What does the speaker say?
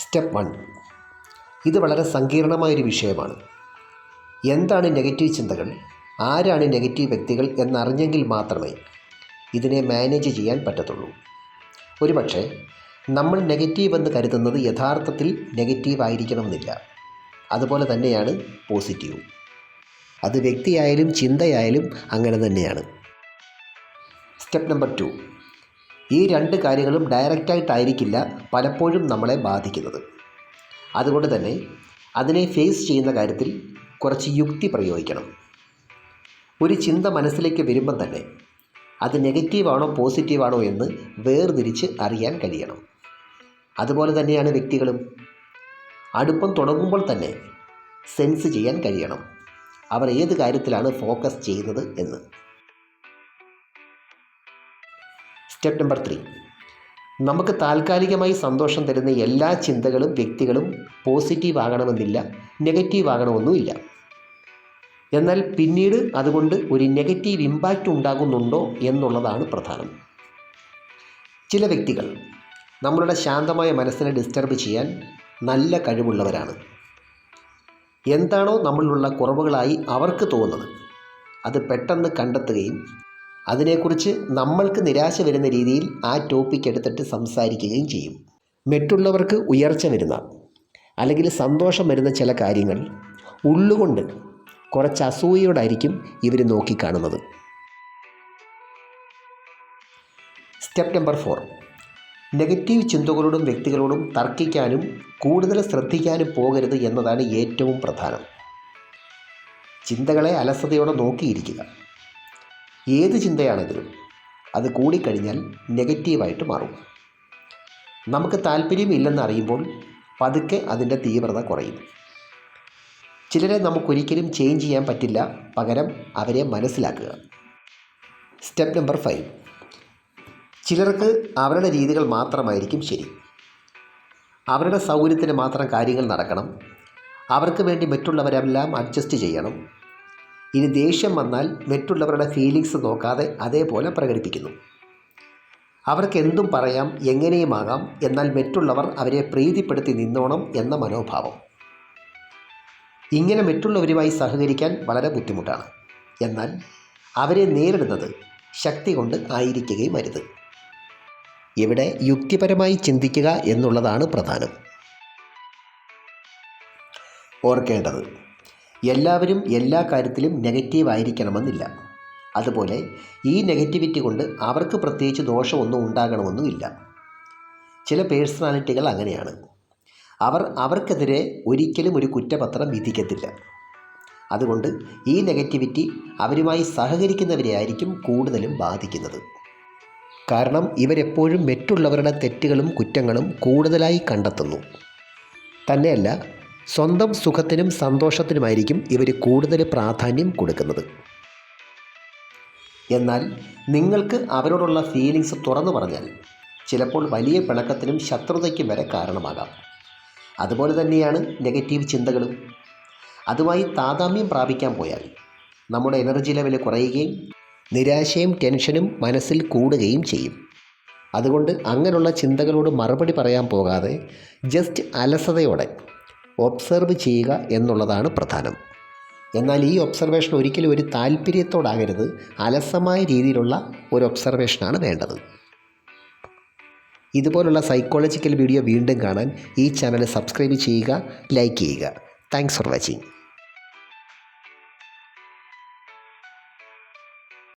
Step 1. ഇത് വളരെ സങ്കീർണമായൊരു വിഷയമാണ്. എന്താണ് നെഗറ്റീവ് ചിന്തകൾ, ആരാണ് നെഗറ്റീവ് വ്യക്തികൾ എന്നറിഞ്ഞെങ്കിൽ മാത്രമേ ഇതിനെ മാനേജ് ചെയ്യാൻ പറ്റത്തുള്ളൂ. ഒരുപക്ഷെ നമ്മൾ നെഗറ്റീവ് എന്ന് കരുതുന്നത് യഥാർത്ഥത്തിൽ നെഗറ്റീവ് ആയിരിക്കണമെന്നില്ല. അതുപോലെ തന്നെയാണ് പോസിറ്റീവ്. അത് വ്യക്തിയായാലും ചിന്തയായാലും അങ്ങനെ തന്നെയാണ്. Step number 2. ഈ രണ്ട് കാര്യങ്ങളും ഡയറക്റ്റായിട്ടായിരിക്കില്ല പലപ്പോഴും നമ്മളെ ബാധിക്കുന്നത്. അതുകൊണ്ട് തന്നെ അതിനെ ഫേസ് ചെയ്യുന്ന കാര്യത്തിൽ കുറച്ച് യുക്തി പ്രയോഗിക്കണം. ഒരു ചിന്ത മനസ്സിലേക്ക് വരുമ്പം തന്നെ അത് നെഗറ്റീവാണോ പോസിറ്റീവാണോ എന്ന് വേർതിരിച്ച് അറിയാൻ കഴിയണം. അതുപോലെ തന്നെയാണ് വ്യക്തികളും. അടുപ്പം തുടങ്ങുമ്പോൾ തന്നെ സെൻസ് ചെയ്യാൻ കഴിയണം അവർ ഏത് കാര്യത്തിലാണ് ഫോക്കസ് ചെയ്യുന്നത് എന്ന്. Step number 3. നമുക്ക് താൽക്കാലികമായി സന്തോഷം തരുന്ന എല്ലാ ചിന്തകളും വ്യക്തികളും പോസിറ്റീവ് ആകണമെന്നില്ല, നെഗറ്റീവ് ആകണമെന്നുമില്ല. എന്നാൽ പിന്നീട് അതുകൊണ്ട് ഒരു നെഗറ്റീവ് ഇമ്പാക്റ്റ് ഉണ്ടാകുന്നുണ്ടോ എന്നുള്ളതാണ് പ്രധാനം. ചില വ്യക്തികൾ നമ്മളുടെ ശാന്തമായ മനസ്സിനെ ഡിസ്റ്റർബ് ചെയ്യാൻ നല്ല കഴിവുള്ളവരാണ്. എന്താണോ നമ്മളിലുള്ള കുറവുകളായി അവർക്ക് തോന്നുന്നത് അത് പെട്ടെന്ന് കണ്ടെത്തുകയും അതിനെക്കുറിച്ച് നമ്മൾക്ക് നിരാശ വരുന്ന രീതിയിൽ ആ ടോപ്പിക് എടുത്തിട്ട് സംസാരിക്കുകയും ചെയ്യും. മറ്റുള്ളവർക്ക് ഉയർച്ച വരുന്ന അല്ലെങ്കിൽ സന്തോഷം വരുന്ന ചില കാര്യങ്ങൾ ഉള്ളുകൊണ്ട് കുറച്ച് അസൂയയോടായിരിക്കും ഇവർ നോക്കിക്കാണുന്നത്. Step number 4. നെഗറ്റീവ് ചിന്തകളോടും വ്യക്തികളോടും തർക്കിക്കാനും കൂടുതൽ ശ്രദ്ധിക്കാനും പോകരുത് എന്നതാണ് ഏറ്റവും പ്രധാനം. ചിന്തകളെ അലസതയോടെ നോക്കിയിരിക്കുക. ഏത് ചിന്തയാണെങ്കിലും അത് കൂടിക്കഴിഞ്ഞാൽ നെഗറ്റീവായിട്ട് മാറും. നമുക്ക് താല്പര്യമില്ലെന്ന് അറിയുമ്പോൾ പതുക്കെ അതിൻ്റെ തീവ്രത കുറയും. ചിലരെ നമുക്കൊരിക്കലും ചേഞ്ച് ചെയ്യാൻ പറ്റില്ല, പകരം അവരെ മനസ്സിലാക്കുക. Step number 5. ചിലർക്ക് അവരുടെ രീതികൾ മാത്രമായിരിക്കും ശരി. അവരുടെ സൗകര്യത്തിന് മാത്രം കാര്യങ്ങൾ നടക്കണം. അവർക്ക് വേണ്ടി മറ്റുള്ളവരെല്ലാം അഡ്ജസ്റ്റ് ചെയ്യണം. ഇനി ദേഷ്യം വന്നാൽ മറ്റുള്ളവരുടെ ഫീലിങ്സ് നോക്കാതെ അതേപോലെ പ്രകടിപ്പിക്കുന്നു. അവർക്ക് എന്തും പറയാം, എങ്ങനെയുമാകാം, എന്നാൽ മറ്റുള്ളവർ അവരെ പ്രീതിപ്പെടുത്തി നിന്നോണം എന്ന മനോഭാവം. ഇങ്ങനെ മറ്റുള്ളവരുമായി സഹകരിക്കാൻ വളരെ ബുദ്ധിമുട്ടാണ്. എന്നാൽ അവരെ നേരിടുന്നത് ശക്തി കൊണ്ട് ആയിരിക്കുകയും അരുത്. ഇവിടെ യുക്തിപരമായി ചിന്തിക്കുക എന്നുള്ളതാണ് പ്രധാനം. ഓർക്കേണ്ടത്, എല്ലാവരും എല്ലാ കാര്യത്തിലും നെഗറ്റീവ് ആയിരിക്കണമെന്നില്ല. അതുപോലെ ഈ നെഗറ്റിവിറ്റി കൊണ്ട് അവർക്ക് പ്രത്യേകിച്ച് ദോഷമൊന്നും ഉണ്ടാകണമെന്നുമില്ല. ചില പേഴ്സണാലിറ്റികൾ അങ്ങനെയാണ്. അവർക്കെതിരെ ഒരിക്കലും ഒരു കുറ്റപത്രം വിധിക്കത്തില്ല. അതുകൊണ്ട് ഈ നെഗറ്റിവിറ്റി അവരുമായി സഹകരിക്കുന്നവരെ ആയിരിക്കും കൂടുതലും ബാധിക്കുന്നത്. കാരണം ഇവരെപ്പോഴും മറ്റുള്ളവരുടെ തെറ്റുകളും കുറ്റങ്ങളും കൂടുതലായി കണ്ടെത്തുന്നു. തന്നെയല്ല, സ്വന്തം സുഖത്തിനും സന്തോഷത്തിനുമായിരിക്കും ഇവർ കൂടുതൽ പ്രാധാന്യം കൊടുക്കുന്നത്. എന്നാൽ നിങ്ങൾക്ക് അവരോടുള്ള ഫീലിങ്സ് തുറന്നു പറഞ്ഞാൽ ചിലപ്പോൾ വലിയ പിണക്കത്തിനും ശത്രുതയ്ക്കും വരെ കാരണമാകാം. അതുപോലെ തന്നെയാണ് നെഗറ്റീവ് ചിന്തകളും. അതുമായി താതാമ്യം പ്രാപിക്കാൻ പോയാൽ നമ്മുടെ എനർജി ലെവൽ കുറയുകയും നിരാശയും ടെൻഷനും മനസ്സിൽ കൂടുകയും ചെയ്യും. അതുകൊണ്ട് അങ്ങനെയുള്ള ചിന്തകളോട് മറുപടി പറയാൻ പോകാതെ ജസ്റ്റ് അലസതയോടെ ഒബ്സർവ് ചെയ്യുക എന്നുള്ളതാണ് പ്രധാനം. എന്നാൽ ഈ ഒബ്സർവേഷൻ ഒരിക്കലും ഒരു താല്പര്യത്തോടാകരുത്, അലസമായ രീതിയിലുള്ള ഒരു ഒബ്സർവേഷനാണ് വേണ്ടത്. ഇതുപോലുള്ള സൈക്കോളജിക്കൽ വീഡിയോ വീണ്ടും കാണാൻ ഈ ചാനൽ സബ്സ്ക്രൈബ് ചെയ്യുക, ലൈക്ക് ചെയ്യുക. Thanks for watching.